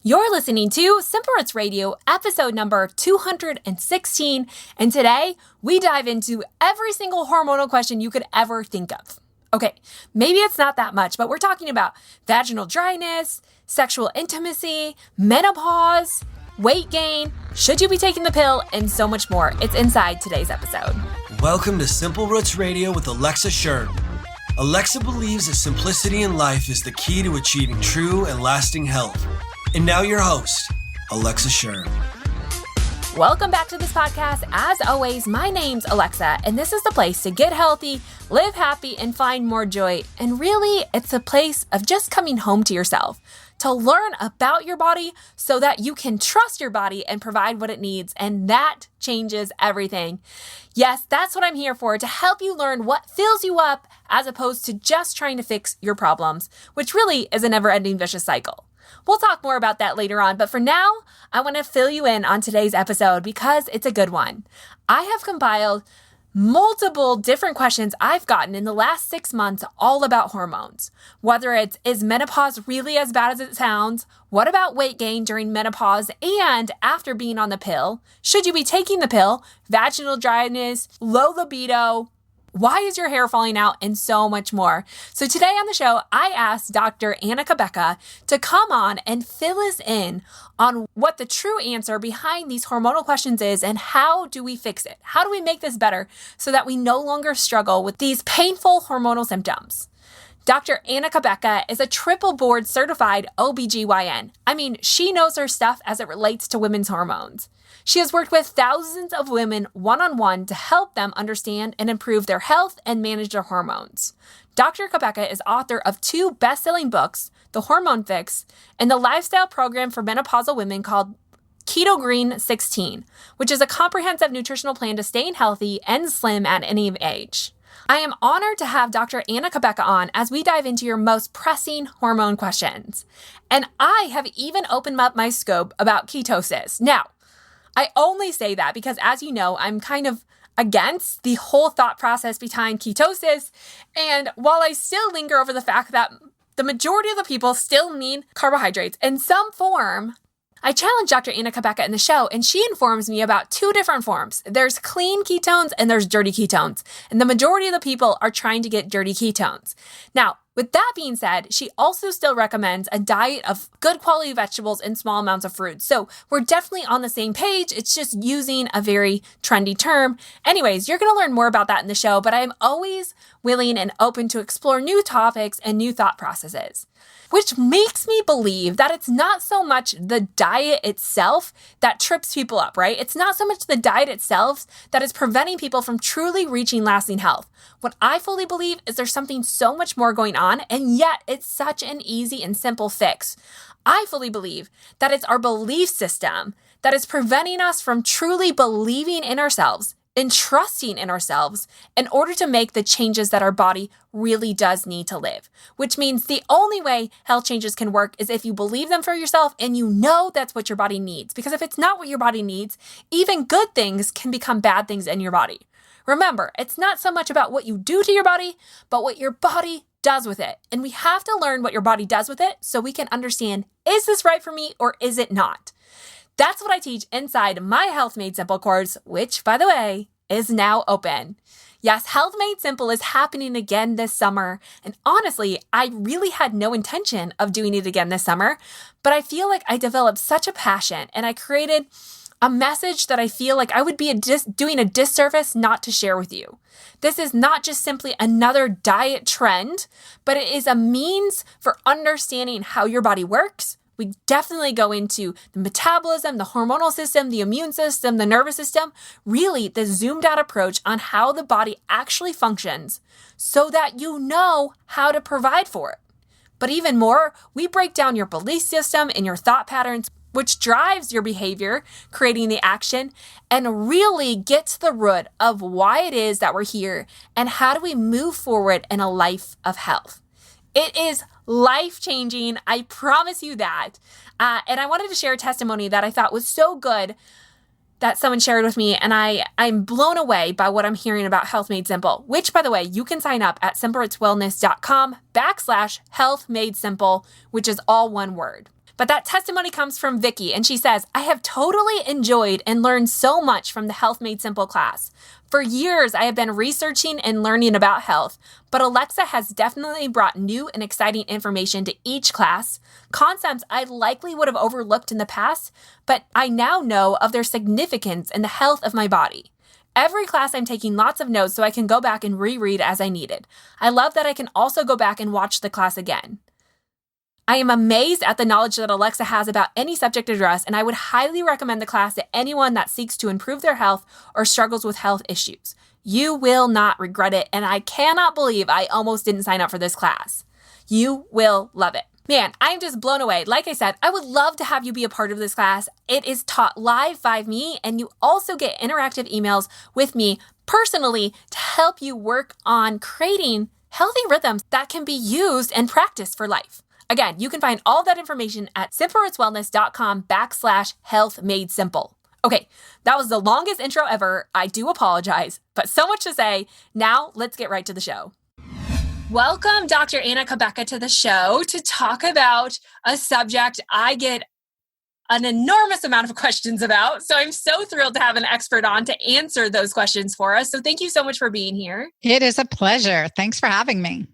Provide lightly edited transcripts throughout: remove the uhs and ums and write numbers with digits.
You're listening to Simple Roots Radio, episode number 216, and today we dive into every single hormonal question you could ever think of. Okay, maybe it's not that much, but we're talking about vaginal dryness, sexual intimacy, menopause, weight gain, should you be taking the pill, and so much more. It's inside today's episode. Welcome to Simple Roots Radio with Alexa Sherm. Alexa believes that simplicity in life is the key to achieving true and lasting health. And now your host, Alexa Sherm. Welcome back to this podcast. As always, my name's Alexa, and this is the place to get healthy, live happy, and find more joy. And really, it's a place of just coming home to yourself, to learn about your body so that you can trust your body and provide what it needs. And that changes everything. Yes, that's what I'm here for, to help you learn what fills you up as opposed to just trying to fix your problems, which really is a never-ending vicious cycle. We'll talk more about that later on, but for now, I want to fill you in on today's episode because it's a good one. I have compiled multiple different questions I've gotten in the last 6 months all about hormones. Whether it's, is menopause really as bad as it sounds? What about weight gain during menopause and after being on the pill? Should you be taking the pill? Vaginal dryness, low libido, why is your hair falling out, and so much more. So today on the show, I asked Dr. Cabeca to come on and fill us in on what the true answer behind these hormonal questions is and how do we fix it? How do we make this better so that we no longer struggle with these painful hormonal symptoms? Dr. Cabeca is a triple board certified OBGYN. I mean, she knows her stuff as it relates to women's hormones. She has worked with thousands of women one-on-one to help them understand and improve their health and manage their hormones. Dr. Cabeca is author of 2 best-selling books, The Hormone Fix and the lifestyle program for menopausal women called Keto Green 16, which is a comprehensive nutritional plan to staying healthy and slim at any age. I am honored to have Dr. Cabeca on as we dive into your most pressing hormone questions. And I have even opened up my scope about ketosis. Now, I only say that because, as you know, I'm kind of against the whole thought process behind ketosis. And while I still linger over the fact that the majority of the people still need carbohydrates in some form, I challenge Dr. Cabeca in the show, and she informs me about 2 different forms. There's clean ketones and there's dirty ketones. And the majority of the people are trying to get dirty ketones. Now, with that being said, she also still recommends a diet of good quality vegetables and small amounts of fruit. So we're definitely on the same page. It's just using a very trendy term. Anyways, you're going to learn more about that in the show, but I'm always willing and open to explore new topics and new thought processes, which makes me believe that it's not so much the diet itself that trips people up, right? It's not so much the diet itself that is preventing people from truly reaching lasting health. What I fully believe is there's something so much more going on, and yet it's such an easy and simple fix. I fully believe that it's our belief system that is preventing us from truly believing in ourselves and trusting in ourselves in order to make the changes that our body really does need to live, which means the only way health changes can work is if you believe them for yourself and you know that's what your body needs. Because if it's not what your body needs, even good things can become bad things in your body. Remember, it's not so much about what you do to your body, but what your body does with it. And we have to learn what your body does with it so we can understand, is this right for me or is it not? That's what I teach inside my Health Made Simple course, which, by the way, is now open. Yes, Health Made Simple is happening again this summer. And honestly, I really had no intention of doing it again this summer, but I feel like I developed such a passion and I created a message that I feel like I would be doing a disservice not to share with you. This is not just simply another diet trend, but it is a means for understanding how your body works. We definitely go into the metabolism, the hormonal system, the immune system, the nervous system, really the zoomed out approach on how the body actually functions so that you know how to provide for it. But even more, we break down your belief system and your thought patterns, which drives your behavior, creating the action, and really get to the root of why it is that we're here and how do we move forward in a life of health. It is life-changing, I promise you that. And I wanted to share a testimony that I thought was so good that someone shared with me, and I'm blown away by what I'm hearing about Health Made Simple, which, by the way, you can sign up at simplerootswellness.com/health made simple, which is all one word. But that testimony comes from Vicky, and she says, I have totally enjoyed and learned so much from the Health Made Simple class. For years, I have been researching and learning about health, but Alexa has definitely brought new and exciting information to each class, concepts I likely would have overlooked in the past, but I now know of their significance in the health of my body. Every class I'm taking lots of notes so I can go back and reread as I needed. I love that I can also go back and watch the class again. I am amazed at the knowledge that Alexa has about any subject addressed, and I would highly recommend the class to anyone that seeks to improve their health or struggles with health issues. You will not regret it, and I cannot believe I almost didn't sign up for this class. You will love it. Man, I'm just blown away. Like I said, I would love to have you be a part of this class. It is taught live by me, and you also get interactive emails with me personally to help you work on creating healthy rhythms that can be used and practiced for life. Again, you can find all that information at simplerootswellness.com/health made simple. Okay, that was the longest intro ever. I do apologize, but so much to say. Now let's get right to the show. Welcome, Dr. Anna Cabeca, to the show to talk about a subject I get an enormous amount of questions about. So I'm so thrilled to have an expert on to answer those questions for us. So thank you so much for being here. It is a pleasure. Thanks for having me.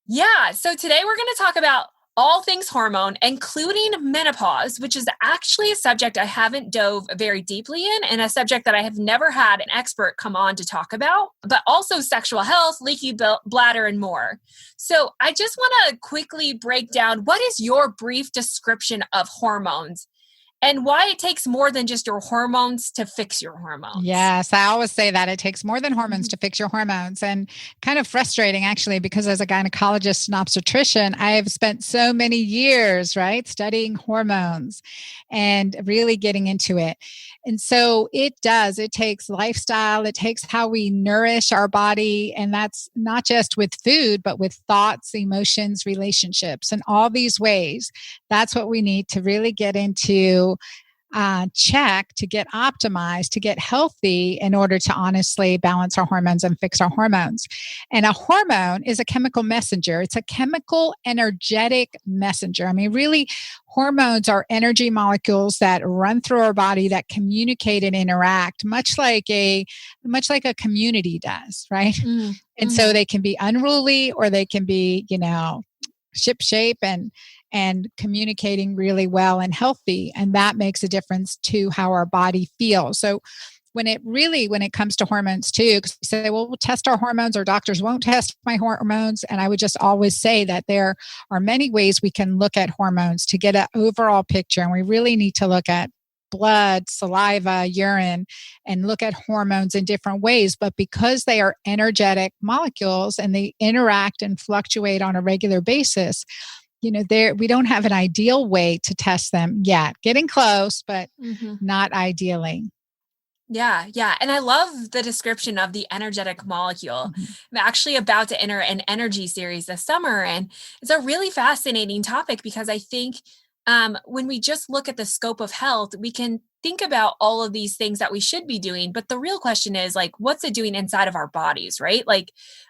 Yeah, so today we're going to talk about all things hormone, including menopause, which is actually a subject I haven't dove very deeply in and a subject that I have never had an expert come on to talk about, but also sexual health, leaky bladder, and more. So I just want to quickly break down what is your brief description of hormones and why it takes more than just your hormones to fix your hormones. Yes, I always say that it takes more than hormones to fix your hormones. And kind of frustrating, actually, because as a gynecologist and obstetrician, I have spent so many years, right, studying hormones and really getting into it. And so it takes lifestyle, it takes how we nourish our body. And that's not just with food, but with thoughts, emotions, relationships, and all these ways. That's what we need to really get into check, to get optimized, to get healthy in order to honestly balance our hormones and fix our hormones. And a hormone is a chemical messenger. It's a chemical energetic messenger. I mean, really, hormones are energy molecules that run through our body that communicate and interact, much like a community does, right? Mm-hmm. And so they can be unruly or they can be, ship-shape and communicating really well and healthy. And that makes a difference to how our body feels. So when it comes to hormones too, because we say, well, we'll test our hormones, or doctors won't test my hormones. And I would just always say that there are many ways we can look at hormones to get an overall picture. And we really need to look at blood, saliva, urine, and look at hormones in different ways. But because they are energetic molecules and they interact and fluctuate on a regular basis, we don't have an ideal way to test them yet. Getting close, but not ideally. Yeah. And I love the description of the energetic molecule. I'm actually about to enter an energy series this summer, and it's a really fascinating topic because I think when we just look at the scope of health, we can think about all of these things that we should be doing. But the real question is, what's it doing inside of our bodies, right?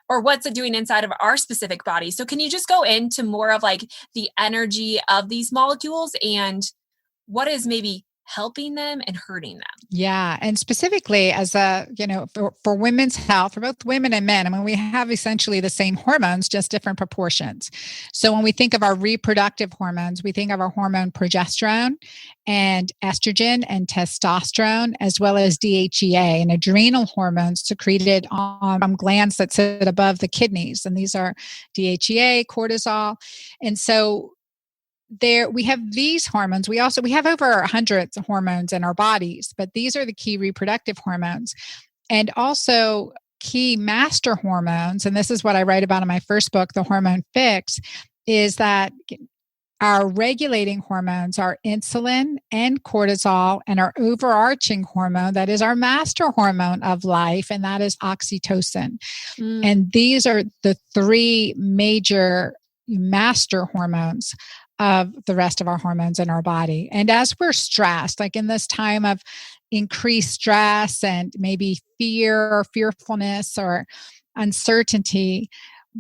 Or what's it doing inside of our specific bodies? So can you just go into more of the energy of these molecules and what is maybe helping them and hurting them? Yeah. And specifically for women's health, for both women and men, I mean, we have essentially the same hormones, just different proportions. So when we think of our reproductive hormones, we think of our hormone progesterone and estrogen and testosterone, as well as DHEA and adrenal hormones secreted on glands that sit above the kidneys. And these are DHEA, cortisol. And so we have these hormones. We have over 100 hormones in our bodies, but these are the key reproductive hormones. And also key master hormones, and this is what I write about in my first book, The Hormone Fix, is that our regulating hormones are insulin and cortisol, and our overarching hormone, that is our master hormone of life, and that is oxytocin. And these are the three major master hormones of the rest of our hormones in our body. And as we're stressed, like in this time of increased stress and maybe fear or fearfulness or uncertainty,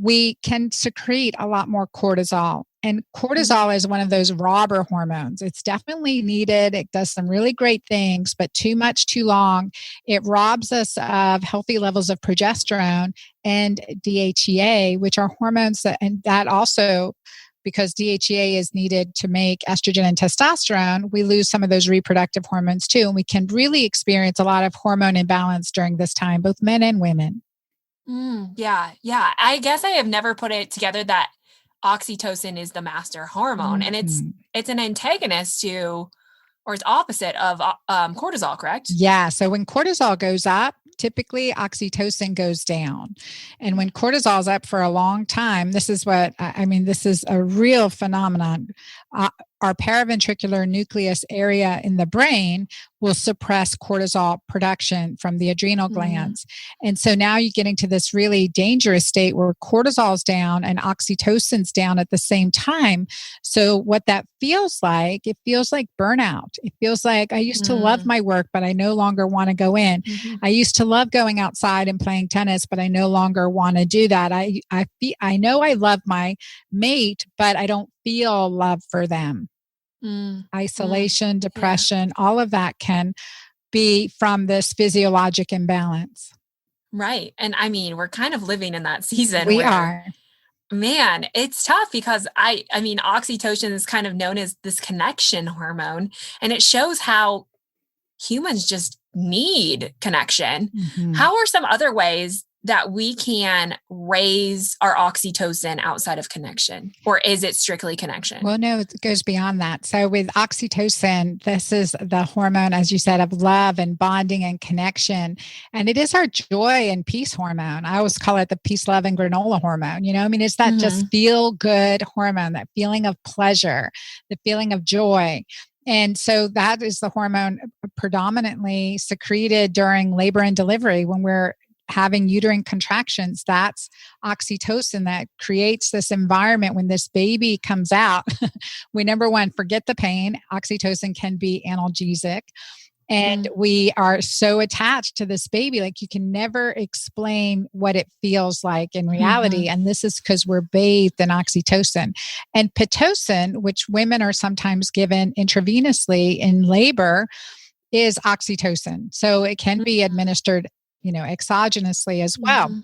we can secrete a lot more cortisol. And cortisol is one of those robber hormones. It's definitely needed. It does some really great things, but too much, too long, it robs us of healthy levels of progesterone and DHEA, which are hormones and that also, because DHEA is needed to make estrogen and testosterone, we lose some of those reproductive hormones too. And we can really experience a lot of hormone imbalance during this time, both men and women. Yeah. I guess I have never put it together that oxytocin is the master hormone, and it's an antagonist to, or it's opposite of cortisol, correct? Yeah. So when cortisol goes up, typically oxytocin goes down. And when cortisol is up for a long time, this is a real phenomenon. Our paraventricular nucleus area in the brain will suppress cortisol production from the adrenal glands. And so now you're getting to this really dangerous state where cortisol's down and oxytocin's down at the same time. So what that feels like, it feels like burnout. It feels like I used to love my work, but I no longer want to go in. I used to love going outside and playing tennis, but I no longer want to do that. I know I love my mate, but I don't feel love for them. Isolation, depression, all of that can be from this physiologic imbalance. Right. And I mean, we're kind of living in that season. We are. Man, it's tough because I mean, oxytocin is kind of known as this connection hormone, and it shows how humans just need connection. How are some other ways that we can raise our oxytocin outside of connection? Or is it strictly connection? Well, no, it goes beyond that. So with oxytocin, this is the hormone, as you said, of love and bonding and connection. And it is our joy and peace hormone. I always call it the peace, love, and granola hormone. It's that just feel good hormone, that feeling of pleasure, the feeling of joy. And so that is the hormone predominantly secreted during labor and delivery when we're having uterine contractions. That's oxytocin that creates this environment when this baby comes out. We, number one, forget the pain. Oxytocin can be analgesic. And we are so attached to this baby, like you can never explain what it feels like in reality. And this is because we're bathed in oxytocin. And Pitocin, which women are sometimes given intravenously in labor, is oxytocin. So it can be administered, exogenously as well.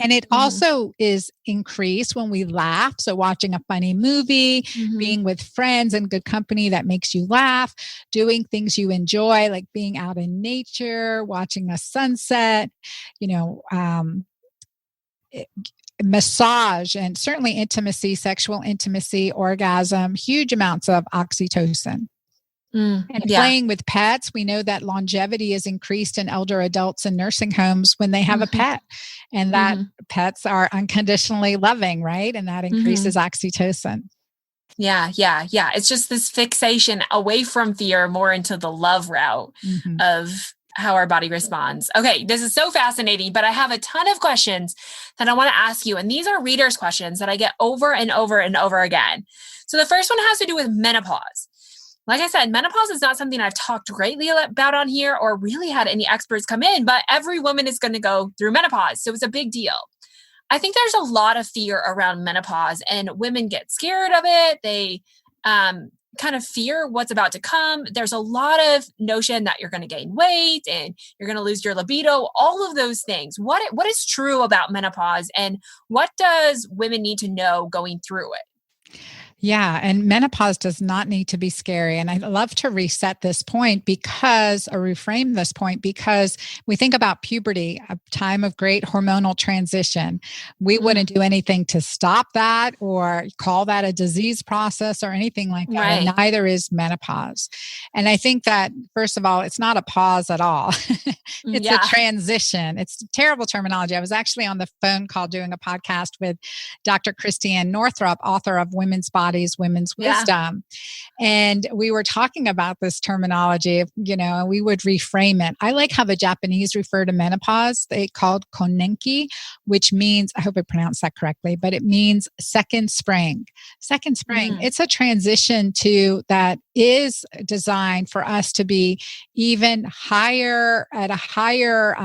And it also is increased when we laugh. So watching a funny movie, being with friends and good company that makes you laugh, doing things you enjoy, like being out in nature, watching a sunset, massage, and certainly intimacy, sexual intimacy, orgasm, huge amounts of oxytocin. And playing with pets, we know that longevity is increased in elder adults in nursing homes when they have a pet, and that pets are unconditionally loving, right? And that increases oxytocin. Yeah. It's just this fixation away from fear, more into the love route of how our body responds. Okay, this is so fascinating, but I have a ton of questions that I want to ask you. And these are readers' questions that I get over and over and over again. So the first one has to do with menopause. Like I said, menopause is not something I've talked greatly about on here or really had any experts come in, but every woman is going to go through menopause. So it's a big deal. I think there's a lot of fear around menopause, and women get scared of it. They kind of fear what's about to come. There's a lot of notion that you're going to gain weight and you're going to lose your libido, all of those things. What is true about menopause, and what does women need to know going through it? Yeah. And menopause does not need to be scary. And I love to reset this point or reframe this point, because we think about puberty, a time of great hormonal transition. We wouldn't do anything to stop that or call that a disease process or anything like that. Right. And neither is menopause. And I think that, first of all, it's not a pause at all. It's a transition. It's terrible terminology. I was actually on the phone call doing a podcast with Dr. Christiane Northrup, author of Women's Bodies, Women's Wisdom. And we were talking about this terminology, we would reframe it. I like how the Japanese refer to menopause. They called konenki, which means, I hope I pronounced that correctly, but it means second spring. Second spring. It's a transition that is designed for us to be even higher, at a higher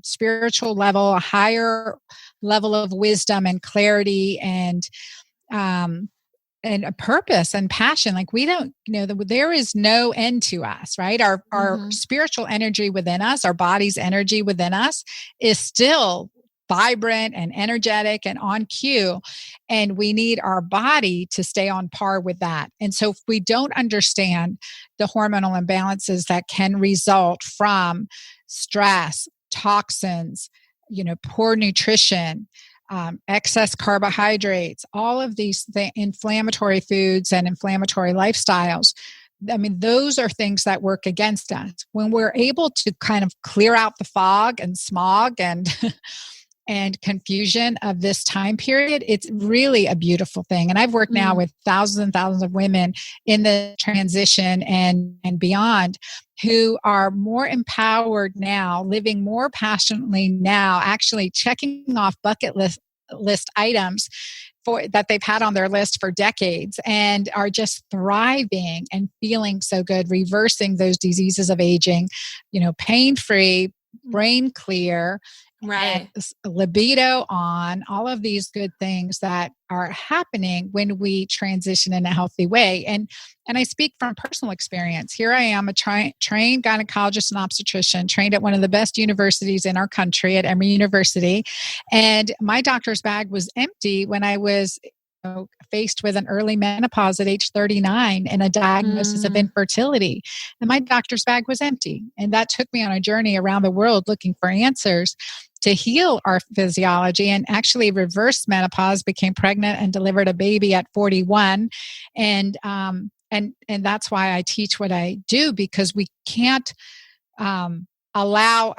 spiritual level, a higher level of wisdom and clarity and a purpose and passion. Like we don't, there is no end to us, right? Our spiritual energy within us, our body's energy within us is still vibrant and energetic and on cue. And we need our body to stay on par with that. And so if we don't understand the hormonal imbalances that can result from stress, toxins, poor nutrition, excess carbohydrates, all of these inflammatory foods and inflammatory lifestyles. I mean, those are things that work against us. When we're able to kind of clear out the fog and smog and and confusion of this time period, it's really a beautiful thing. And I've worked now with thousands and thousands of women in the transition and beyond who are more empowered now, living more passionately now, actually checking off bucket list items that they've had on their list for decades and are just thriving and feeling so good, reversing those diseases of aging, pain-free, brain clear, right, libido on, all of these good things that are happening when we transition in a healthy way. And I speak from personal experience. Here I am, a trained gynecologist and obstetrician, trained at one of the best universities in our country, at Emory University. And my doctor's bag was empty when I was faced with an early menopause at age 39 and a diagnosis of infertility. And my doctor's bag was empty. And that took me on a journey around the world looking for answers to heal our physiology and actually reverse menopause, became pregnant and delivered a baby at 41. And that's why I teach what I do, because we can't allow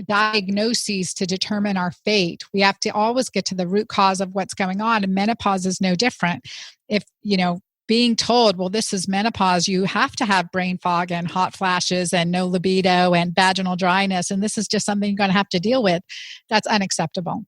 diagnoses to determine our fate. We have to always get to the root cause of what's going on. And menopause is no different. If, being told, well, this is menopause, you have to have brain fog and hot flashes and no libido and vaginal dryness, and this is just something you're going to have to deal with, that's unacceptable.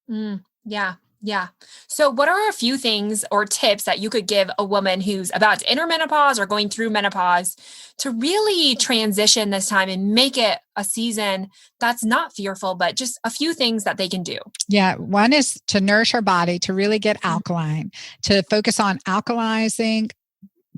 Yeah. Yeah. So what are a few things or tips that you could give a woman who's about to enter menopause or going through menopause to really transition this time and make it a season that's not fearful, but just a few things that they can do? Yeah. One is to nourish our body, to really get alkaline, to focus on alkalizing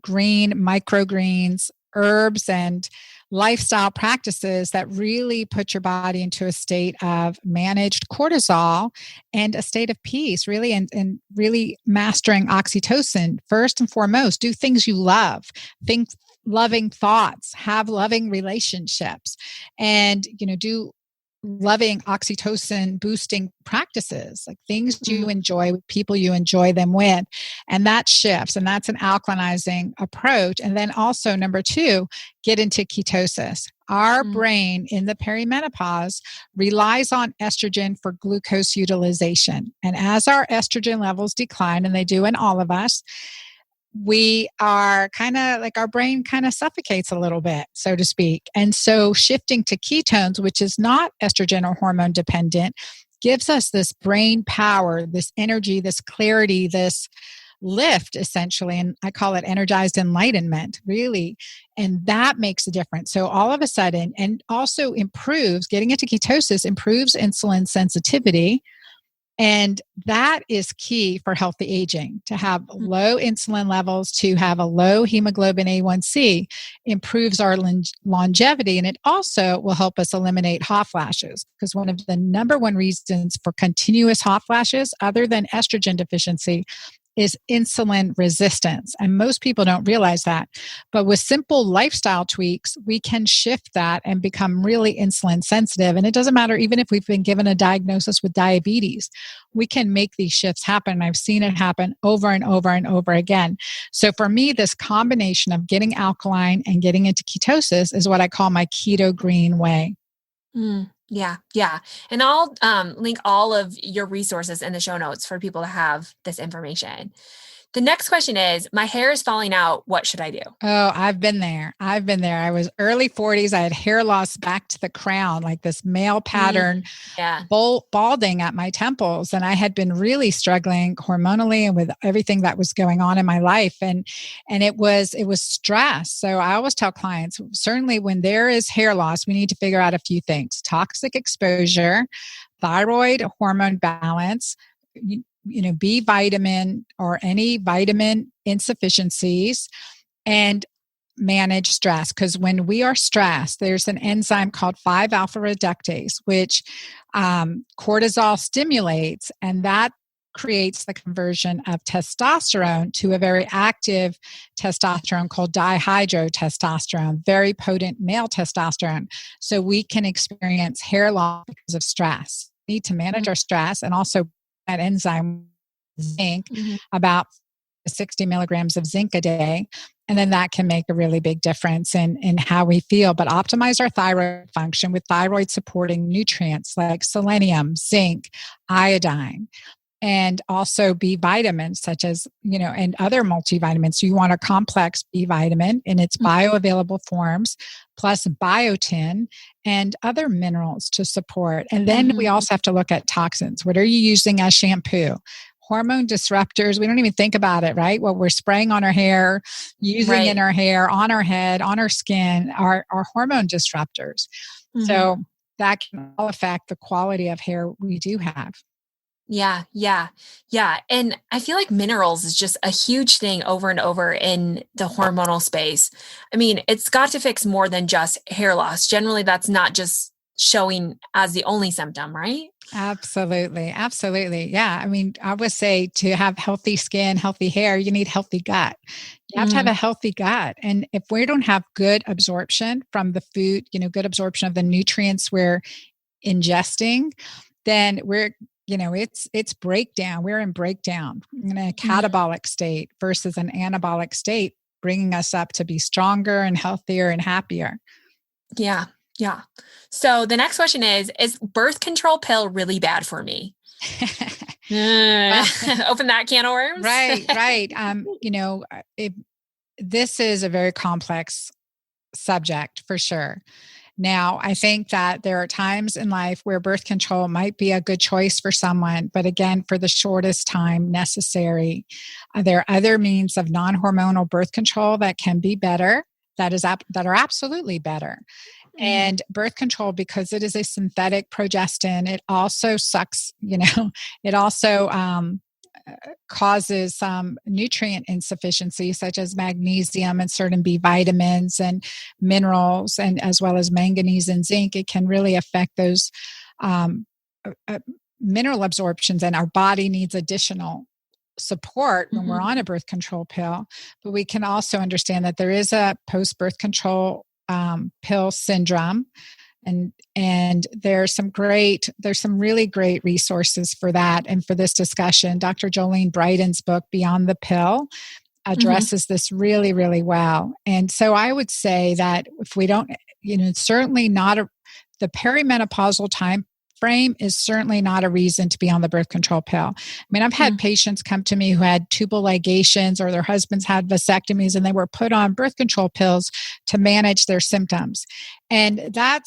green microgreens, herbs, and lifestyle practices that really put your body into a state of managed cortisol and a state of peace, really, and really mastering oxytocin. First and foremost, do things you love, think loving thoughts, have loving relationships, and, do loving oxytocin boosting practices, like things you enjoy with people you enjoy them with. And that shifts, and that's an alkalizing approach. And then also, number 2, get into ketosis. Our brain in the perimenopause relies on estrogen for glucose utilization. And as our estrogen levels decline, and they do in all of us, we are kind of like, our brain kind of suffocates a little bit, so to speak. And so shifting to ketones, which is not estrogen or hormone dependent, gives us this brain power, this energy, this clarity, this lift, essentially. And I call it energized enlightenment, really. And that makes a difference. So all of a sudden, and also getting into ketosis improves insulin sensitivity. And that is key for healthy aging, to have low insulin levels, to have a low hemoglobin A1C, improves our longevity. And it also will help us eliminate hot flashes, because one of the number one reasons for continuous hot flashes, other than estrogen deficiency, is insulin resistance. And most people don't realize that. But with simple lifestyle tweaks, we can shift that and become really insulin sensitive. And it doesn't matter, even if we've been given a diagnosis with diabetes, we can make these shifts happen. I've seen it happen over and over and over again. So for me, this combination of getting alkaline and getting into ketosis is what I call my keto green way. Yeah. Yeah. And I'll link all of your resources in the show notes for people to have this information. The next question is, my hair is falling out. What should I do? Oh, I've been there. I was early 40s. I had hair loss back to the crown, like this male pattern, balding at my temples. And I had been really struggling hormonally and with everything that was going on in my life. And it was stress. So I always tell clients, certainly when there is hair loss, we need to figure out a few things: toxic exposure, thyroid hormone balance, B vitamin or any vitamin insufficiencies, and manage stress. Because when we are stressed, there's an enzyme called 5-alpha reductase, which cortisol stimulates, and that creates the conversion of testosterone to a very active testosterone called dihydrotestosterone, very potent male testosterone. So we can experience hair loss because of stress. We need to manage our stress, and also that enzyme zinc, about 60 milligrams of zinc a day. And then that can make a really big difference in how we feel. But optimize our thyroid function with thyroid supporting nutrients like selenium, zinc, iodine, and also B vitamins such as, and other multivitamins. So you want a complex B vitamin in its bioavailable forms, plus biotin and other minerals to support. And then we also have to look at toxins. What are you using as shampoo? Hormone disruptors, we don't even think about it, right? What we're spraying on our hair, using in our hair, on our head, on our skin, are hormone disruptors. So that can all affect the quality of hair we do have. Yeah. And I feel like minerals is just a huge thing over and over in the hormonal space. I mean, it's got to fix more than just hair loss. Generally, that's not just showing as the only symptom, right? Absolutely. Yeah. I mean, I would say to have healthy skin, healthy hair, you need healthy gut. You have to have a healthy gut. And if we don't have good absorption from the food, good absorption of the nutrients we're ingesting, then we're it's breakdown. We're in breakdown, in a catabolic state versus an anabolic state, bringing us up to be stronger and healthier and happier. Yeah. So the next question is birth control pill really bad for me? Open that can of worms. Right. This is a very complex subject for sure. Now, I think that there are times in life where birth control might be a good choice for someone, but again, for the shortest time necessary. There are other means of non-hormonal birth control that can be better, that are absolutely better. And birth control, because it is a synthetic progestin, it also sucks, it also causes some nutrient insufficiency, such as magnesium and certain B vitamins and minerals, and as well as manganese and zinc. It can really affect those mineral absorptions, and our body needs additional support when we're on a birth control pill. But we can also understand that there is a post-birth control pill syndrome. And there's some really great resources for that. And for this discussion, Dr. Jolene Brighten's book, Beyond the Pill, addresses this really, really well. And so I would say that if we don't, certainly not the perimenopausal time frame is certainly not a reason to be on the birth control pill. I mean, I've had patients come to me who had tubal ligations, or their husbands had vasectomies, and they were put on birth control pills to manage their symptoms. And that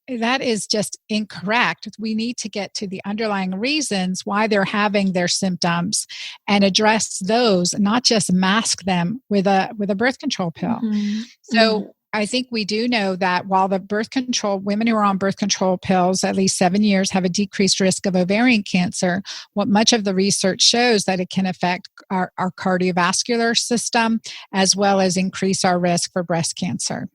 is just incorrect. We need to get to the underlying reasons why they're having their symptoms and address those, not just mask them with a birth control pill. So I think we do know that while women who are on birth control pills at least 7 years have a decreased risk of ovarian cancer, what much of the research shows that it can affect our cardiovascular system, as well as increase our risk for breast cancer.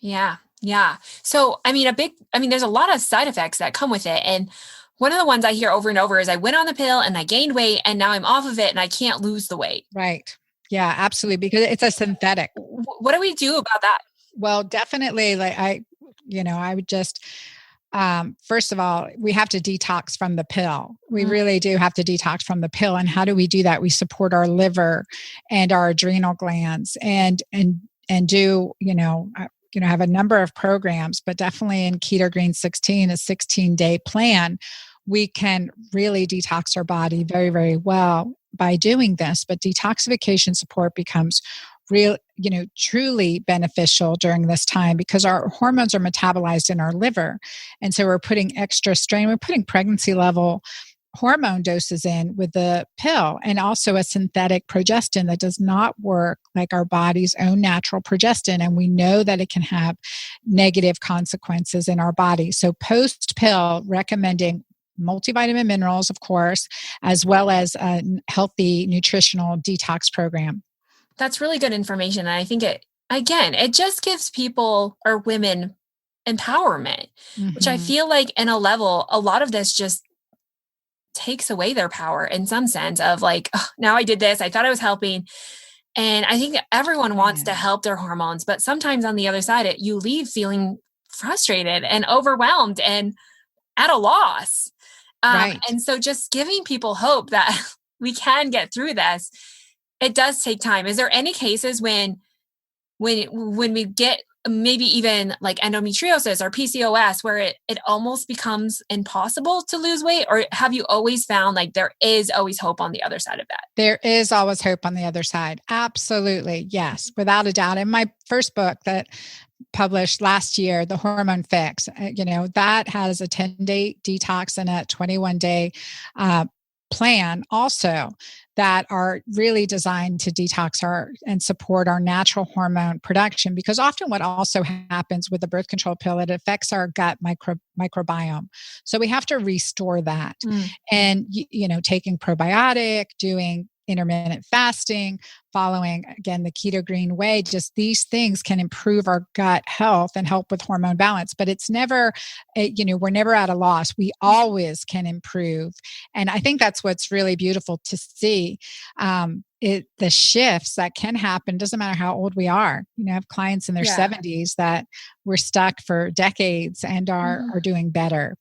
Yeah. So, there's a lot of side effects that come with it. And one of the ones I hear over and over is I went on the pill and I gained weight, and now I'm off of it and I can't lose the weight. Right. Yeah, absolutely. Because it's a synthetic. What do we do about that? Well, definitely. I would just, first of all, we have to detox from the pill. We really do have to detox from the pill. And how do we do that? We support our liver and our adrenal glands and do, have a number of programs, but definitely in Keto Green 16, a 16-day plan, we can really detox our body very, very well by doing this. But detoxification support becomes truly beneficial during this time, because our hormones are metabolized in our liver. And so we're putting extra strain, we're putting pregnancy level hormone doses in with the pill, and also a synthetic progestin that does not work like our body's own natural progestin. And we know that it can have negative consequences in our body. So post pill, recommending multivitamin minerals, of course, as well as a healthy nutritional detox program. That's really good information. And I think it just gives people or women empowerment, which I feel like in a level, a lot of this just takes away their power in some sense of like, oh, now I did this. I thought I was helping. And I think everyone wants to help their hormones, but sometimes on the other side, you leave feeling frustrated and overwhelmed and at a loss. Right. And so just giving people hope that we can get through this, it does take time. Is there any cases when we get maybe even like endometriosis or PCOS where it almost becomes impossible to lose weight? Or have you always found like there is always hope on the other side of that? There is always hope on the other side. Absolutely. Yes, without a doubt. In my first book that published last year, The Hormone Fix, that has a 10-day detox and a 21-day plan also that are really designed to detox and support our natural hormone production. Because often what also happens with the birth control pill, it affects our gut microbiome. So we have to restore that. And, taking probiotic, doing intermittent fasting, following, again, the keto green way, just these things can improve our gut health and help with hormone balance. But it's never, we're never at a loss. We always can improve. And I think that's what's really beautiful to see. The shifts that can happen, doesn't matter how old we are. I have clients in their 70s that were stuck for decades and are doing better.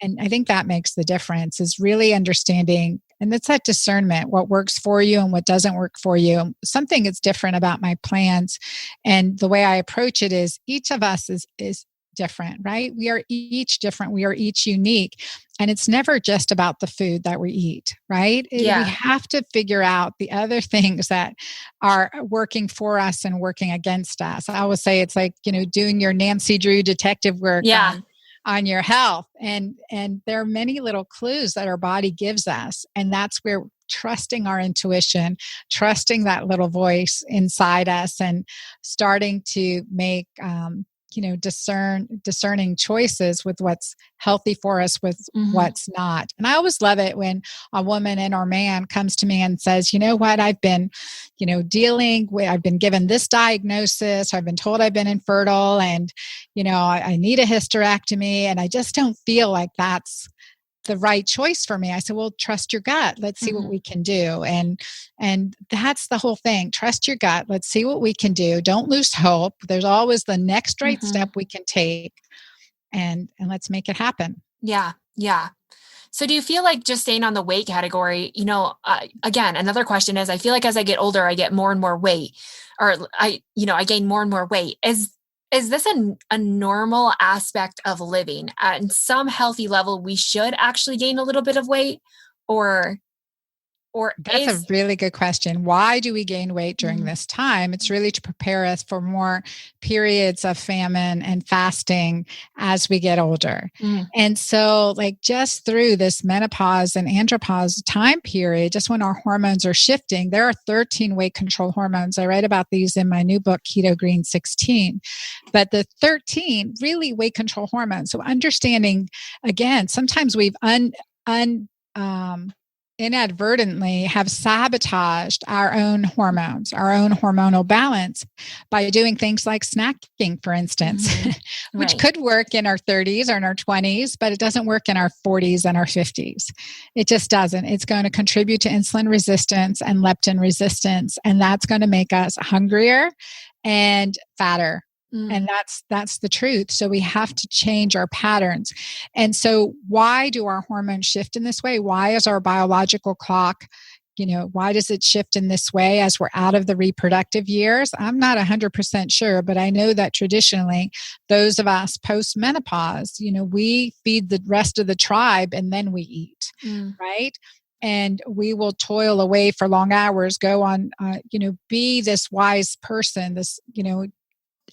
And I think that makes the difference, is really understanding, and it's that discernment, what works for you and what doesn't work for you. Something that's different about my plans and the way I approach it is each of us is different, right? We are each different. We are each unique. And it's never just about the food that we eat, right? We have to figure out the other things that are working for us and working against us. I always say it's like, doing your Nancy Drew detective work on your health. And there are many little clues that our body gives us. And that's where trusting our intuition, trusting that little voice inside us, and starting to make, discerning choices with what's healthy for us with what's not. And I always love it when a woman and or man comes to me and says, you know what, I've been, I've been given this diagnosis, I've been told I've been infertile, and, I need a hysterectomy, and I just don't feel like that's the right choice for me. I said, well, trust your gut. Let's see what we can do. And that's the whole thing. Trust your gut. Let's see what we can do. Don't lose hope. There's always the next right step we can take, and let's make it happen. Yeah. Yeah. So do you feel like, just staying on the weight category, again, another question is, I feel like as I get older, I get more and more weight, or I gain more and more weight. Is this a normal aspect of living? At some healthy level, we should actually gain a little bit of weight, or that's a really good question. Why do we gain weight during this time? It's really to prepare us for more periods of famine and fasting as we get older. And so, like, just through this menopause and andropause time period, just when our hormones are shifting, there are 13 weight control hormones. I write about these in my new book, Keto Green 16. But the 13 really weight control hormones. So understanding, again, sometimes we've inadvertently have sabotaged our own hormones, our own hormonal balance, by doing things like snacking, for instance, which could work in our 30s or in our 20s, but it doesn't work in our 40s and our 50s. It just doesn't. It's going to contribute to insulin resistance and leptin resistance, and that's going to make us hungrier and fatter. And that's the truth. So we have to change our patterns. And so why do our hormones shift in this way? Why is our biological clock, why does it shift in this way as we're out of the reproductive years? I'm not 100% sure, but I know that traditionally, those of us post-menopause, we feed the rest of the tribe and then we eat, right? And we will toil away for long hours, go on, be this wise person, this,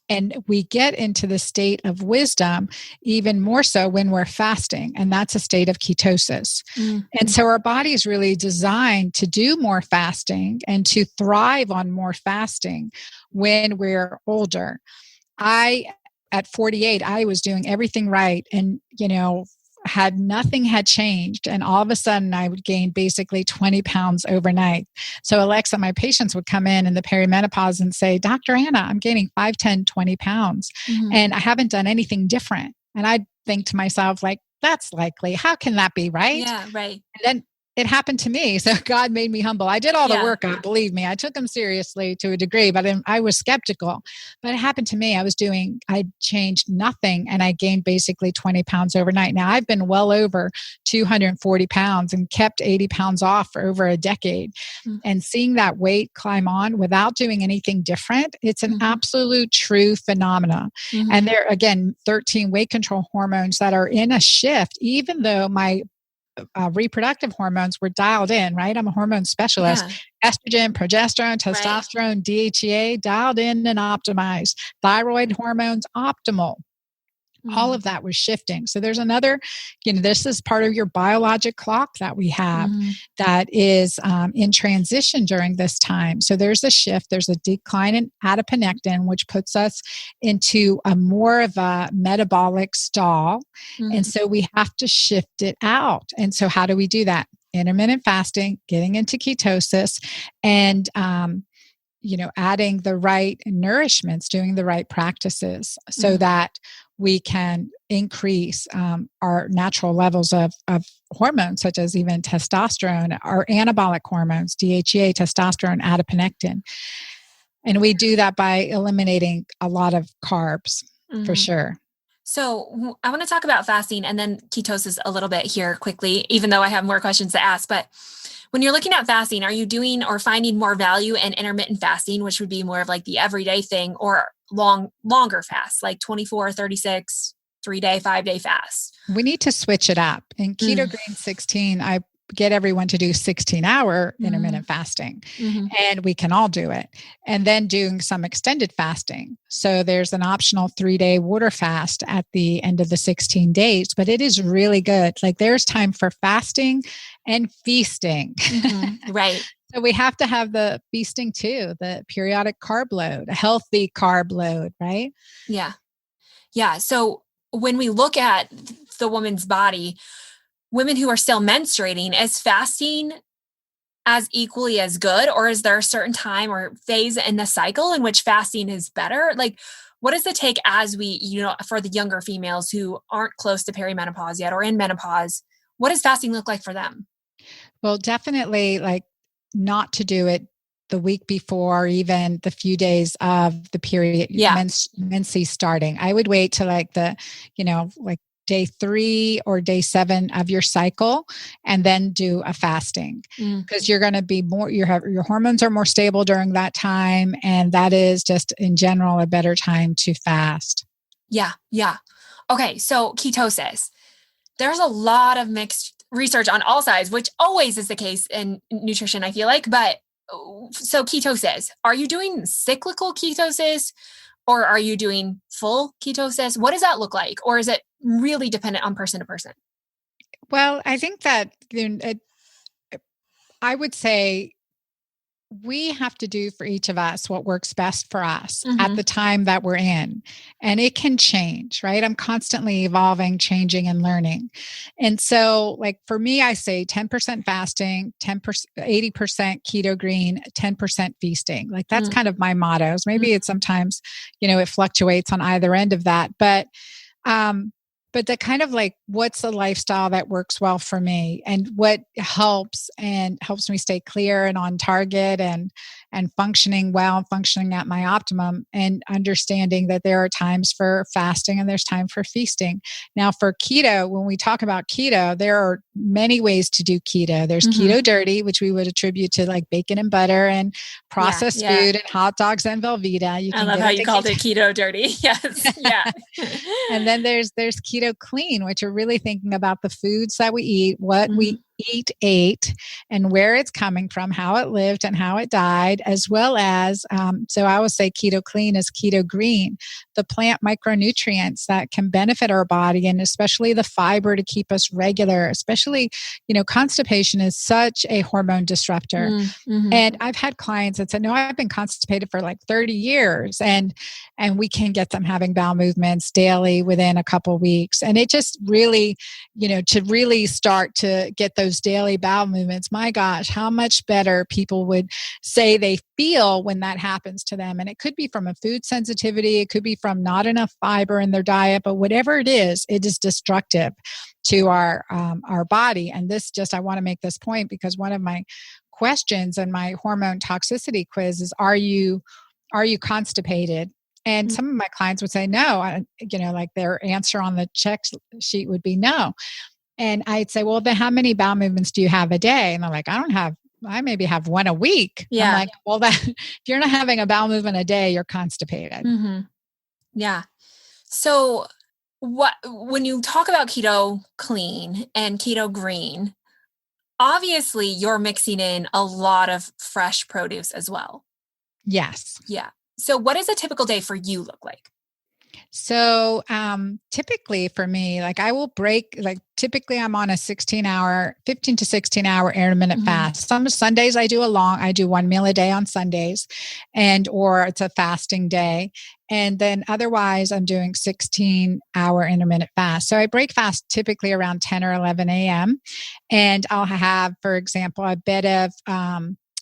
and we get into the state of wisdom even more so when we're fasting, and that's a state of ketosis. And so our body is really designed to do more fasting and to thrive on more fasting when we're older. At 48, I was doing everything right. And, nothing had changed. And all of a sudden I would gain basically 20 pounds overnight. So Alexa, my patients would come in the perimenopause and say, Dr. Anna, I'm gaining 5, 10, 20 pounds. And I haven't done anything different. And I'd think to myself, like, that's likely. How can that be, right? Yeah, right. And then it happened to me. So God made me humble. I did all the work, believe me. I took him seriously to a degree, but I was skeptical. But it happened to me. I changed nothing and I gained basically 20 pounds overnight. Now I've been well over 240 pounds and kept 80 pounds off for over a decade. And seeing that weight climb on without doing anything different, it's an absolute true phenomena. And there, again, 13 weight control hormones that are in a shift, even though my reproductive hormones were dialed in, right? I'm a hormone specialist. Estrogen, progesterone, testosterone, DHEA, dialed in and optimized. Thyroid hormones, optimal. All of that was shifting. So there's another, this is part of your biologic clock that we have that is in transition during this time. So there's a shift. There's a decline in adiponectin, which puts us into a more of a metabolic stall. And so we have to shift it out. And so how do we do that? Intermittent fasting, getting into ketosis, and adding the right nourishments, doing the right practices so that we can increase our natural levels of hormones, such as even testosterone, our anabolic hormones, DHEA, testosterone, adiponectin. And we do that by eliminating a lot of carbs, for sure. So I want to talk about fasting and then ketosis a little bit here quickly, even though I have more questions to ask. But when you're looking at fasting, are you doing or finding more value in intermittent fasting, which would be more of like the everyday thing, or longer fasts, like 24, 36, 3-day, 5-day fasts? We need to switch it up. In Keto Green 16, I get everyone to do 16-hour intermittent fasting, and we can all do it. And then doing some extended fasting. So there's an optional 3-day water fast at the end of the 16 days, but it is really good. Like there's time for fasting and feasting. Right. So we have to have the feasting too, the periodic carb load, a healthy carb load, right? Yeah. Yeah. So when we look at the woman's body, women who are still menstruating, is fasting as equally as good? Or is there a certain time or phase in the cycle in which fasting is better? Like, what does it take as we, for the younger females who aren't close to perimenopause yet or in menopause, what does fasting look like for them? Well, definitely like not to do it the week before, even the few days of the period, menses starting. I would wait till like day 3 or day 7 of your cycle, and then do a fasting, because you're going to be more, your hormones are more stable during that time. And that is just in general a better time to fast. Yeah. Yeah. Okay. So ketosis, there's a lot of mixed research on all sides, which always is the case in nutrition, I feel like. But so ketosis, are you doing cyclical ketosis or are you doing full ketosis? What does that look like? Or is it really dependent on person to person? Well, I think that I would say we have to do for each of us what works best for us at the time that we're in. And it can change, right? I'm constantly evolving, changing, and learning. And so like for me, I say 10% fasting, 80% keto green, 10% feasting. Like that's kind of my mottos. Maybe it's sometimes, it fluctuates on either end of that. But that kind of like, what's the lifestyle that works well for me, and what helps me stay clear and on target and functioning well, functioning at my optimum, and understanding that there are times for fasting and there's time for feasting. Now for keto, when we talk about keto, there are many ways to do keto. There's keto dirty, which we would attribute to like bacon and butter and processed food and hot dogs and Velveeta. I love how you called it keto dirty. Yes. Yeah. And then there's keto clean, which are really thinking about the foods that we eat, what we ate and where it's coming from, how it lived and how it died, as well as, so I always say keto clean is keto green, the plant micronutrients that can benefit our body, and especially the fiber to keep us regular, especially, constipation is such a hormone disruptor. Mm-hmm. And I've had clients that said, no, I've been constipated for like 30 years and we can get them having bowel movements daily within a couple weeks. And it just really, to really start to get those daily bowel movements, my gosh, how much better people would say they feel when that happens to them. And it could be from a food sensitivity, it could be from not enough fiber in their diet, but whatever it is destructive to our body. And I want to make this point because one of my questions in my hormone toxicity quiz is, are you constipated? And some of my clients would say no, like their answer on the check sheet would be no. And I'd say, well, then how many bowel movements do you have a day? And they're like, I maybe have one a week. Yeah. I'm like, well, if you're not having a bowel movement a day, you're constipated. Mm-hmm. Yeah. So when you talk about keto clean and keto green, obviously you're mixing in a lot of fresh produce as well. Yes. Yeah. So what does a typical day for you look like? So typically for me, like I will break, like typically I'm on a 15 to 16 hour intermittent fast. Some Sundays I do 1 meal a day on Sundays or it's a fasting day. And then otherwise I'm doing 16-hour intermittent fast. So I break fast typically around 10 or 11 a.m. And I'll have, for example, a bit of,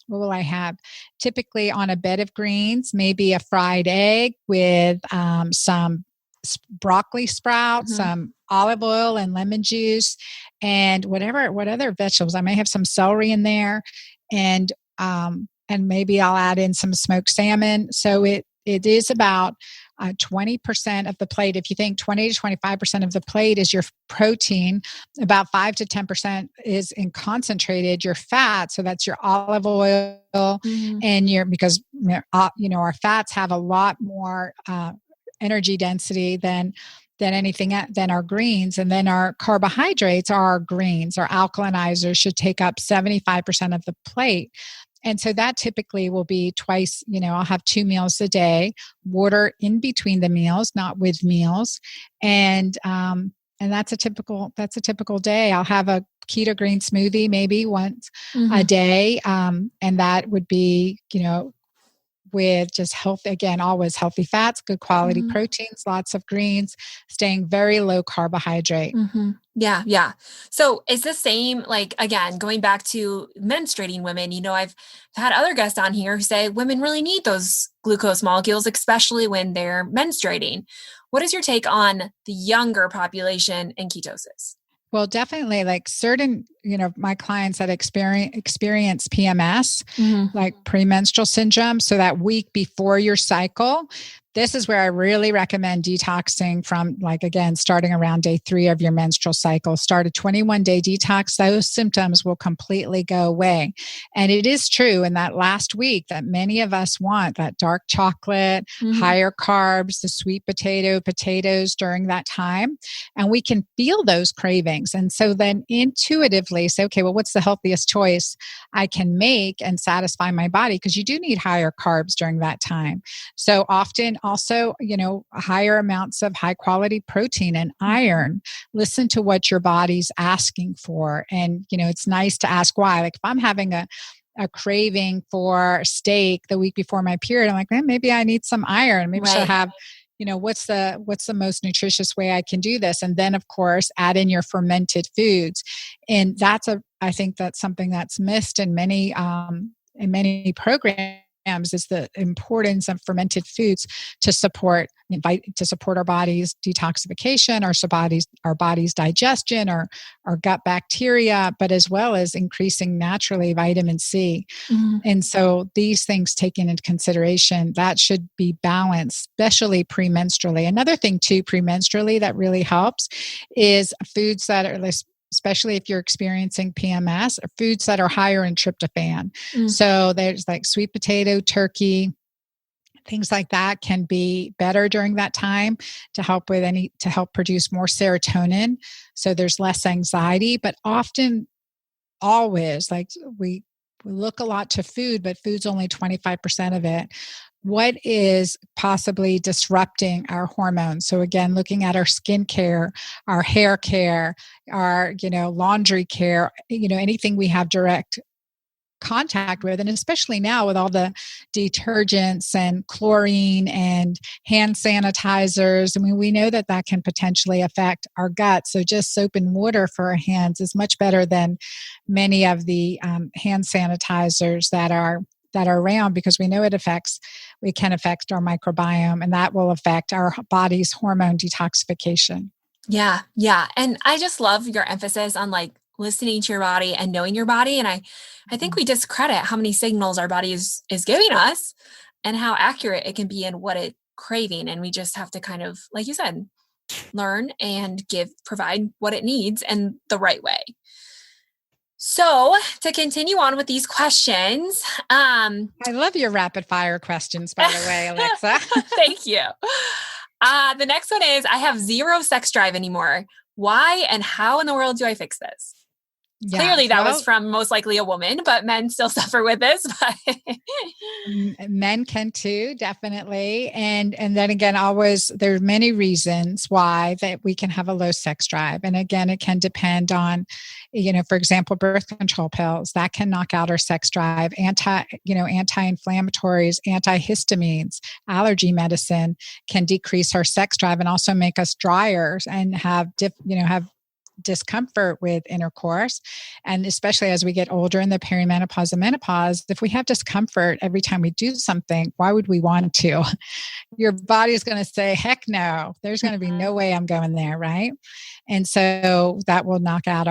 what will I have? Typically on a bed of greens, maybe a fried egg with some broccoli sprouts, some olive oil and lemon juice, and what other vegetables. I may have some celery in there, and maybe I'll add in some smoked salmon. So it is about 20% of the plate. If you think 20 to 25% of the plate is your protein, about 5 to 10% is in concentrated your fat. So that's your olive oil and because our fats have a lot more energy density than our greens. And then our carbohydrates are our greens. Our alkalinizers should take up 75% of the plate. And so that typically will be twice, I'll have 2 meals a day, water in between the meals, not with meals. And that's a typical day. I'll have a keto green smoothie maybe once a day. And that would be, with just healthy, again, always healthy fats, good quality proteins, lots of greens, staying very low carbohydrate. Yeah. Yeah. So it's the same, like, again, going back to menstruating women, I've had other guests on here who say women really need those glucose molecules, especially when they're menstruating. What is your take on the younger population and ketosis? Well, definitely like certain, my clients that experience PMS, like premenstrual syndrome. So that week before your cycle, this is where I really recommend detoxing from, starting around day 3 of your menstrual cycle. Start a 21-day detox. Those symptoms will completely go away. And it is true in that last week that many of us want that dark chocolate, higher carbs, the sweet potatoes during that time. And we can feel those cravings. And so then intuitively say, okay, well, what's the healthiest choice I can make and satisfy my body? Because you do need higher carbs during that time. So often, also, higher amounts of high quality protein and iron. Listen to what your body's asking for. And, it's nice to ask why. Like if I'm having a craving for steak the week before my period, I'm like, maybe I need some iron. Maybe I should have, what's the most nutritious way I can do this? And then of course, add in your fermented foods. And I think that's something that's missed in many programs, is the importance of fermented foods to support our body's detoxification, our body's digestion, or our gut bacteria, but as well as increasing naturally vitamin C. And so these things taken into consideration, that should be balanced, especially premenstrually. Another thing too, premenstrually that really helps is foods that are especially if you're experiencing PMS, or foods that are higher in tryptophan. So there's like sweet potato, turkey, things like that can be better during that time to help produce more serotonin. So there's less anxiety, but often always, like we look a lot to food, but food's only 25% of it. What is possibly disrupting our hormones? So again, looking at our skin care, our hair care, our, laundry care, anything we have direct contact with, and especially now with all the detergents and chlorine and hand sanitizers. I mean, we know that can potentially affect our gut. So just soap and water for our hands is much better than many of the hand sanitizers that are around, because we know we can affect our microbiome, and that will affect our body's hormone detoxification. Yeah. Yeah. And I just love your emphasis on like listening to your body and knowing your body. And I think we discredit how many signals our body is giving us and how accurate it can be in what it's craving. And we just have to kind of, like you said, learn and provide what it needs in the right way. So to continue on with these questions, I love your rapid fire questions, by the way, Alexa. Thank you. The next one is, I have zero sex drive anymore. Why and how in the world do I fix this? Yeah, clearly that was from most likely a woman, but men still suffer with this. Men can too, definitely. And then again, there are many reasons why that we can have a low sex drive. And again, it can depend on, for example, birth control pills that can knock out our sex drive, anti-inflammatories, antihistamines, allergy medicine can decrease our sex drive and also make us drier and have discomfort with intercourse. And especially as we get older in the perimenopause and menopause, if we have discomfort every time we do something, why would we want to? Your body's going to say, heck no, there's going to be no way I'm going there, right? And so that will knock out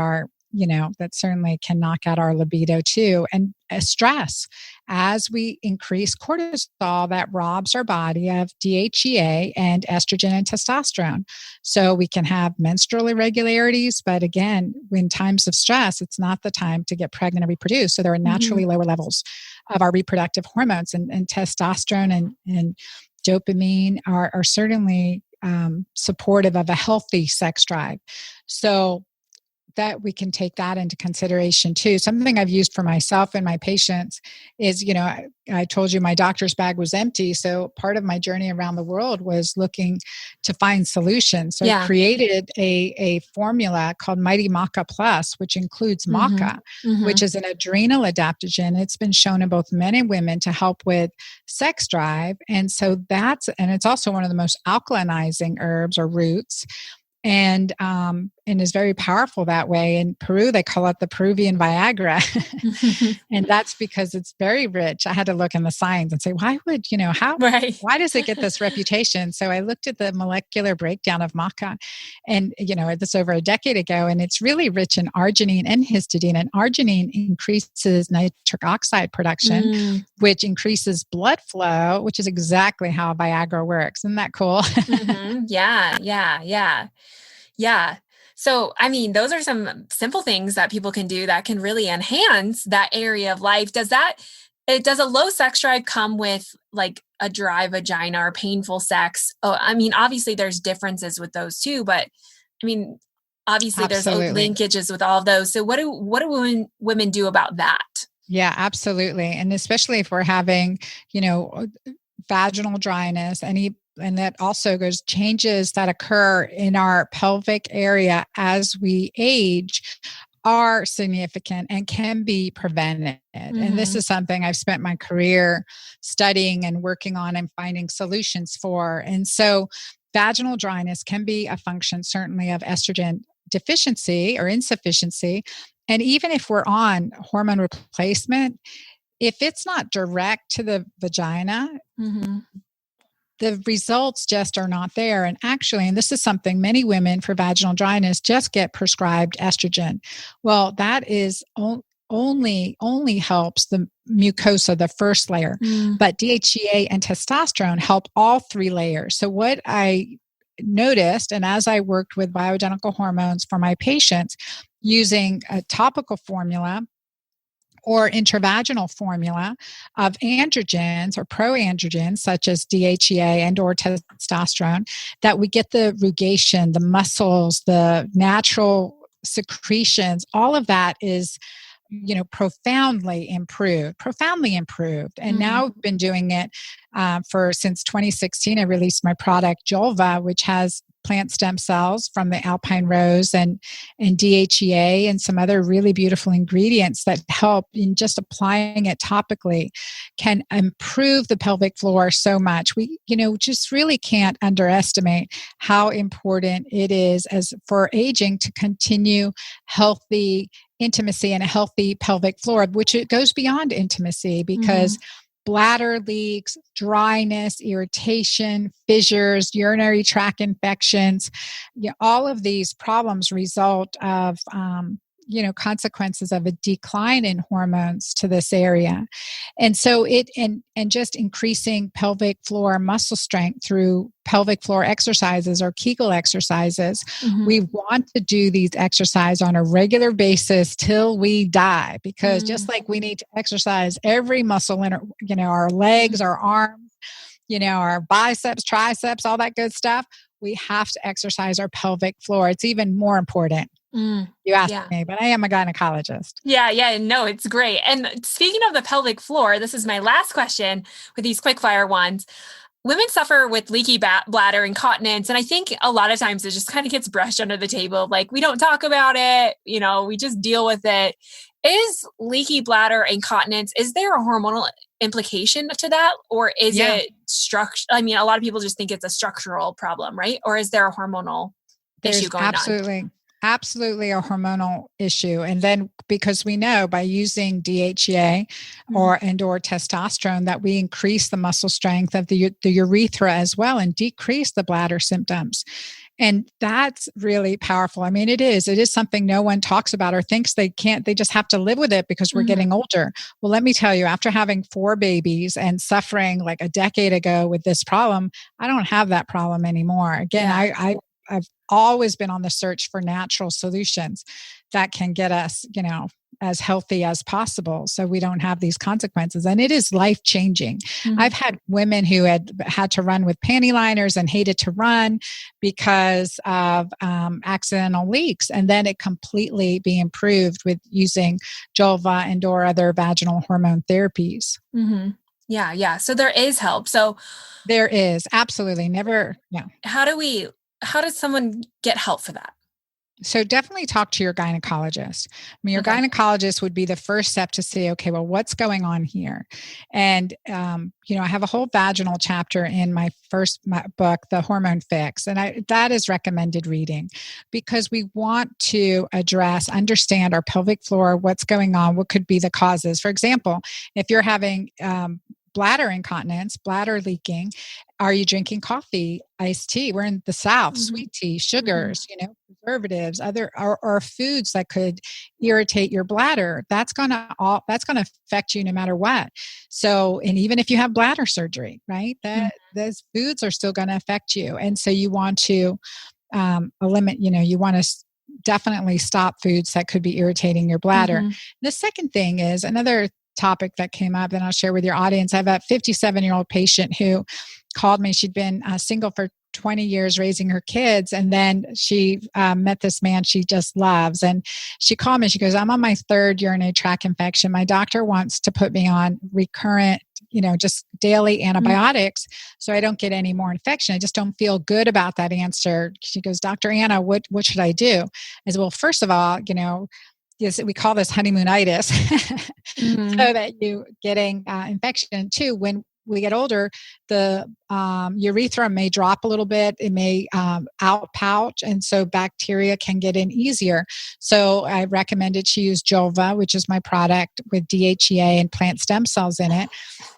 that certainly can knock out our libido too. And stress, as we increase cortisol, that robs our body of DHEA and estrogen and testosterone. So we can have menstrual irregularities, but again, in times of stress, it's not the time to get pregnant or reproduce. So there are naturally lower levels of our reproductive hormones, and testosterone and dopamine are certainly supportive of a healthy sex drive. So that we can take that into consideration too. Something I've used for myself and my patients is, I told you my doctor's bag was empty. So part of my journey around the world was looking to find solutions. So I created a formula called Mighty Maca Plus, which includes maca, which is an adrenal adaptogen. It's been shown in both men and women to help with sex drive. And so it's also one of the most alkalinizing herbs or roots. And is very powerful that way. In Peru, they call it the Peruvian Viagra. And that's because it's very rich. I had to look in the science and say, why does it get this reputation? So I looked at the molecular breakdown of maca, and, this over a decade ago, and it's really rich in arginine and histidine. And arginine increases nitric oxide production, which increases blood flow, which is exactly how Viagra works. Isn't that cool? Yeah. So, I mean, those are some simple things that people can do that can really enhance that area of life. Does a low sex drive come with like a dry vagina or painful sex? Oh, I mean, obviously there's differences with those too, but I mean, obviously Absolutely. There's linkages with all of those. So what do women do about that? Yeah, absolutely. And especially if we're having, vaginal dryness, and that also goes changes that occur in our pelvic area as we age are significant and can be prevented. And this is something I've spent my career studying and working on and finding solutions for. And so vaginal dryness can be a function certainly of estrogen deficiency or insufficiency. And even if we're on hormone replacement, if it's not direct to the vagina, the results just are not there. And actually, and this is something many women for vaginal dryness just get prescribed estrogen. Well, that is only helps the mucosa, the first layer, but DHEA and testosterone help all three layers. So what I noticed, and as I worked with bioidentical hormones for my patients using a topical formula or intravaginal formula of androgens or proandrogens such as DHEA and or testosterone, that we get the rugation, the muscles, the natural secretions, all of that is profoundly improved. And now I've been doing it since 2016. I released my product Julva, which has plant stem cells from the alpine rose and DHEA and some other really beautiful ingredients that help in just applying it topically can improve the pelvic floor so much. We, just really can't underestimate how important it is as for aging to continue healthy intimacy and a healthy pelvic floor, which it goes beyond intimacy because bladder leaks, dryness, irritation, fissures, urinary tract infections, all of these problems result of consequences of a decline in hormones to this area. And so and just increasing pelvic floor muscle strength through pelvic floor exercises or Kegel exercises. We want to do these exercises on a regular basis till we die, because just like we need to exercise every muscle in our legs, our arms, our biceps, triceps, all that good stuff, we have to exercise our pelvic floor. It's even more important. You asked me, but I am a gynecologist. Yeah. No, it's great. And speaking of the pelvic floor, this is my last question with these quick fire ones. Women suffer with leaky bladder, incontinence. And I think a lot of times it just kind of gets brushed under the table. Like we don't talk about it, we just deal with it. Is leaky bladder incontinence, is there a hormonal implication to that? Or is it structure? I mean, a lot of people just think it's a structural problem, right? Or is there a hormonal issue going on? Absolutely a hormonal issue. And then because we know by using DHEA or testosterone that we increase the muscle strength of the urethra as well and decrease the bladder symptoms. And that's really powerful. I mean, it is something no one talks about or thinks they can't, they just have to live with it because we're getting older. Well, let me tell you, after having 4 babies and suffering like a decade ago with this problem, I don't have that problem anymore. Again, I've always been on the search for natural solutions that can get us, as healthy as possible so we don't have these consequences. And it is life-changing. I've had women who had to run with panty liners and hated to run because of accidental leaks. And then it completely be improved with using Julva and or other vaginal hormone therapies. Yeah. So there is help. So there is absolutely never. Yeah. How does someone get help for that? So definitely talk to your gynecologist. I mean, your gynecologist would be the first step to say, okay, well, what's going on here? And, I have a whole vaginal chapter in my book, The Hormone Fix. And that is recommended reading because we want to understand our pelvic floor, what's going on, what could be the causes. For example, if you're having bladder incontinence, bladder leaking, are you drinking coffee, iced tea? We're in the South, sweet tea, sugars, preservatives, or foods that could irritate your bladder. That's going to affect you no matter what. So, and even if you have bladder surgery, right, those foods are still going to affect you. And so you want to eliminate, you want to definitely stop foods that could be irritating your bladder. The second thing is another topic that came up, and I'll share with your audience. I have a 57-year-old patient who called me. She'd been single for 20 years raising her kids. And then she met this man she just loves. And she called me. She goes, I'm on my 3rd urinary tract infection. My doctor wants to put me on recurrent, just daily antibiotics so I don't get any more infection. I just don't feel good about that answer. She goes, Dr. Anna, what should I do? I said, well, first of all, we call this honeymoonitis, so that you getting infection too. When we get older, the urethra may drop a little bit. It may outpouch, and so bacteria can get in easier. So I recommended she use Julva, which is my product with DHEA and plant stem cells in it,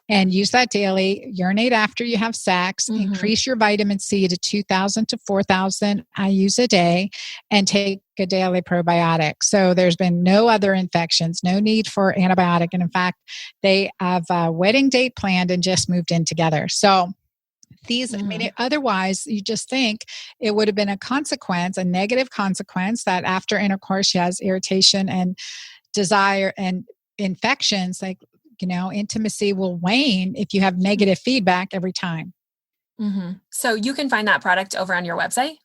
and use that daily. Urinate after you have sex. Increase your vitamin C to 2,000 to 4,000 IUs a day, and take a daily probiotic. So there's been no other infections, no need for antibiotic. And in fact, they have a wedding date planned and just moved in together. So these, otherwise you just think it would have been a negative consequence that after intercourse she has irritation and desire and infections, intimacy will wane if you have negative feedback every time. So you can find that product over on your website?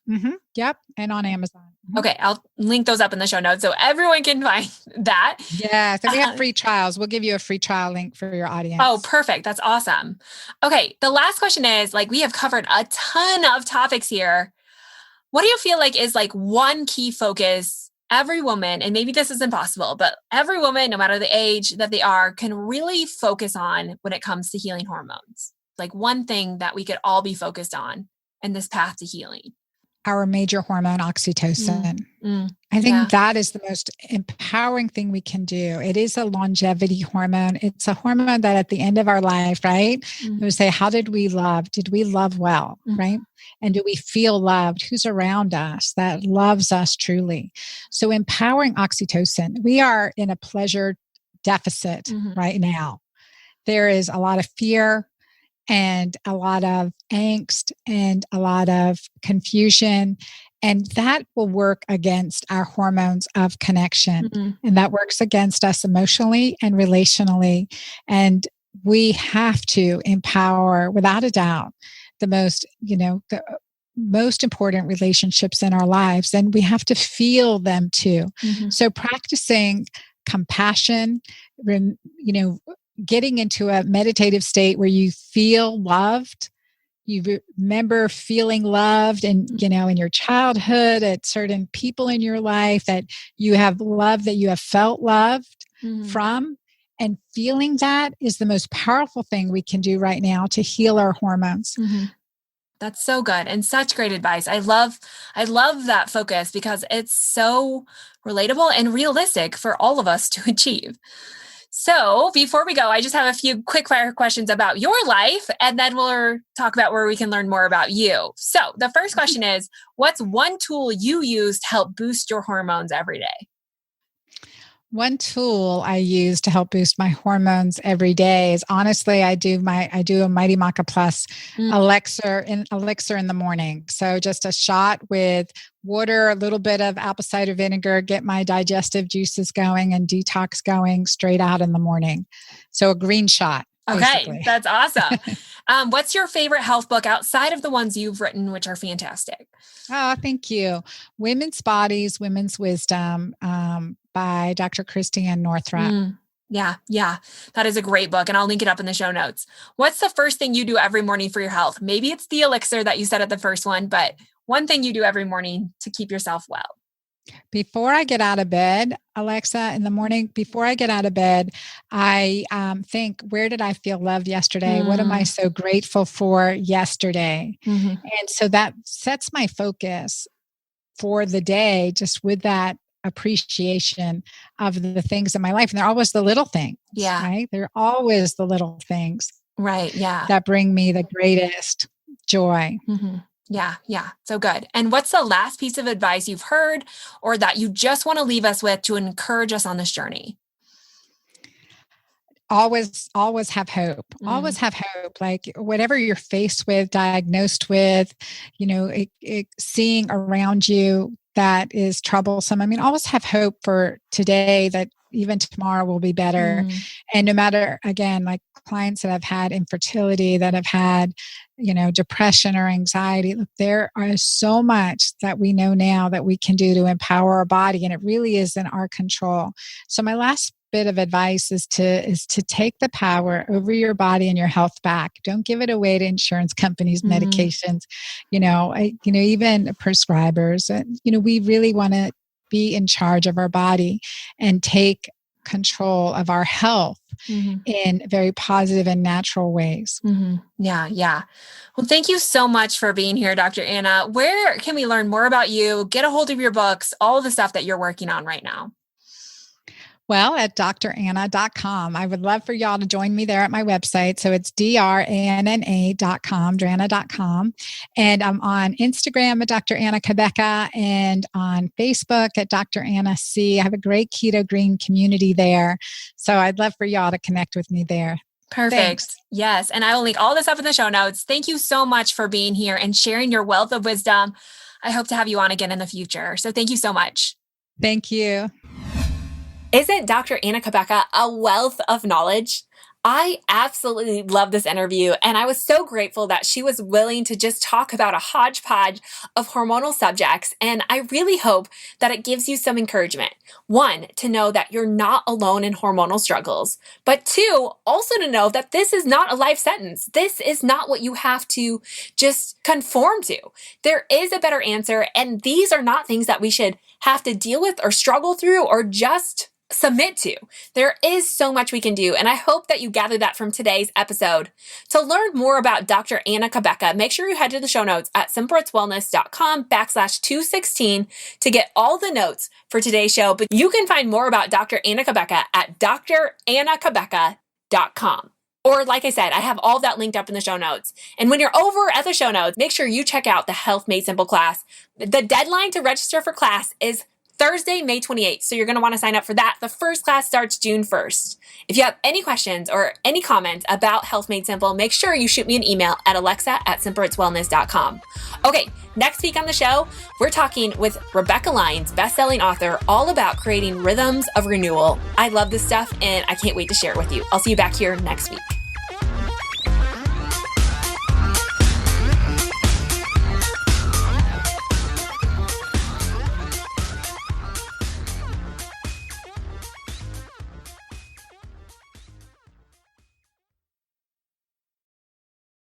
Yep. And on Amazon. Okay. I'll link those up in the show notes so everyone can find that. Yeah. So we have free trials. We'll give you a free trial link for your audience. Oh, perfect. That's awesome. Okay. The last question is, like, we have covered a ton of topics here. What do you feel like is like one key focus every woman, and maybe this is impossible, but every woman, no matter the age that they are, can really focus on when it comes to healing hormones? Like one thing that we could all be focused on in this path to healing. Our major hormone, oxytocin. I think that is the most empowering thing we can do. It is a longevity hormone. It's a hormone that at the end of our life, right? We say, how did we love? Did we love well, right? And do we feel loved? Who's around us that loves us truly? So empowering oxytocin. We are in a pleasure deficit right now. There is a lot of fear and a lot of angst and a lot of confusion. And that will work against our hormones of connection. And that works against us emotionally and relationally. And we have to empower, without a doubt, the most important relationships in our lives. And we have to feel them too. So practicing compassion, getting into a meditative state where you feel loved, you remember feeling loved and, in your childhood at certain people in your life that you have loved, that you have felt loved from, and feeling that is the most powerful thing we can do right now to heal our hormones. That's so good and such great advice. I love that focus because it's so relatable and realistic for all of us to achieve. So before we go, I just have a few quick fire questions about your life, and then we'll talk about where we can learn more about you. So the first question is, what's one tool you use to help boost your hormones every day? One tool I use to help boost my hormones every day is, honestly, I do a Mighty Maca Plus elixir in the morning. So just a shot with water, a little bit of apple cider vinegar, get my digestive juices going and detox going straight out in the morning. So a green shot. Basically. Okay, that's awesome. What's your favorite health book outside of the ones you've written, which are fantastic? Oh, thank you. Women's Bodies, Women's Wisdom by Dr. Christiane Northrup. Yeah. That is a great book, and I'll link it up in the show notes. What's the first thing you do every morning for your health? Maybe it's the elixir that you said at the first one, but one thing you do every morning to keep yourself well. Before I get out of bed, Alexa, in the morning, before I get out of bed, I think, where did I feel loved yesterday? What am I so grateful for yesterday? And so that sets my focus for the day, just with that appreciation of the things in my life. And they're always the little things, right? They're always the little things, right? Yeah, that bring me the greatest joy. Yeah. So good. And what's the last piece of advice you've heard or that you just want to leave us with to encourage us on this journey? Always have hope. Always have hope. Like whatever you're faced with, diagnosed with, seeing around you that is troublesome. I mean, always have hope for today, that even tomorrow will be better. And no matter, again, like clients that have had infertility, that have had, depression or anxiety, look, there is so much that we know now that we can do to empower our body, and it really is in our control. So my last bit of advice is to take the power over your body and your health back. Don't give it away to insurance companies, medications, even prescribers. We really want to be in charge of our body and take control of our health in very positive and natural ways. Yeah. Well, thank you so much for being here, Dr. Anna. Where can we learn more about you, get a hold of your books, all the stuff that you're working on right now? Well, at dranna.com. I would love for y'all to join me there at my website. So it's DRANNA.com, dranna.com. And I'm on Instagram at Dr. Anna Cabeca and on Facebook at Dr. Anna C. I have a great keto green community there. So I'd love for y'all to connect with me there. Perfect. Thanks. Yes. And I will link all this up in the show notes. Thank you so much for being here and sharing your wealth of wisdom. I hope to have you on again in the future. So thank you so much. Thank you. Isn't Dr. Anna Cabeca a wealth of knowledge? I absolutely love this interview, and I was so grateful that she was willing to just talk about a hodgepodge of hormonal subjects, and I really hope that it gives you some encouragement. One, to know that you're not alone in hormonal struggles, but two, also to know that this is not a life sentence. This is not what you have to just conform to. There is a better answer, and these are not things that we should have to deal with or struggle through or just submit to. There is so much we can do, and I hope that you gather that from today's episode. To learn more about Dr. Anna Cabeca, make sure you head to the show notes at simpleitswellness.com/216 to get all the notes for today's show. But you can find more about Dr. Anna Cabeca at drAnnaCabeca.com. Or like I said, I have all that linked up in the show notes. And when you're over at the show notes, make sure you check out the Health Made Simple class. The deadline to register for class is Thursday, May 28th. So you're going to want to sign up for that. The first class starts June 1st. If you have any questions or any comments about Health Made Simple, make sure you shoot me an email at alexa@simpleitswellness.com. Okay, next week on the show, we're talking with Rebecca Lyons, best-selling author, all about creating rhythms of renewal. I love this stuff and I can't wait to share it with you. I'll see you back here next week.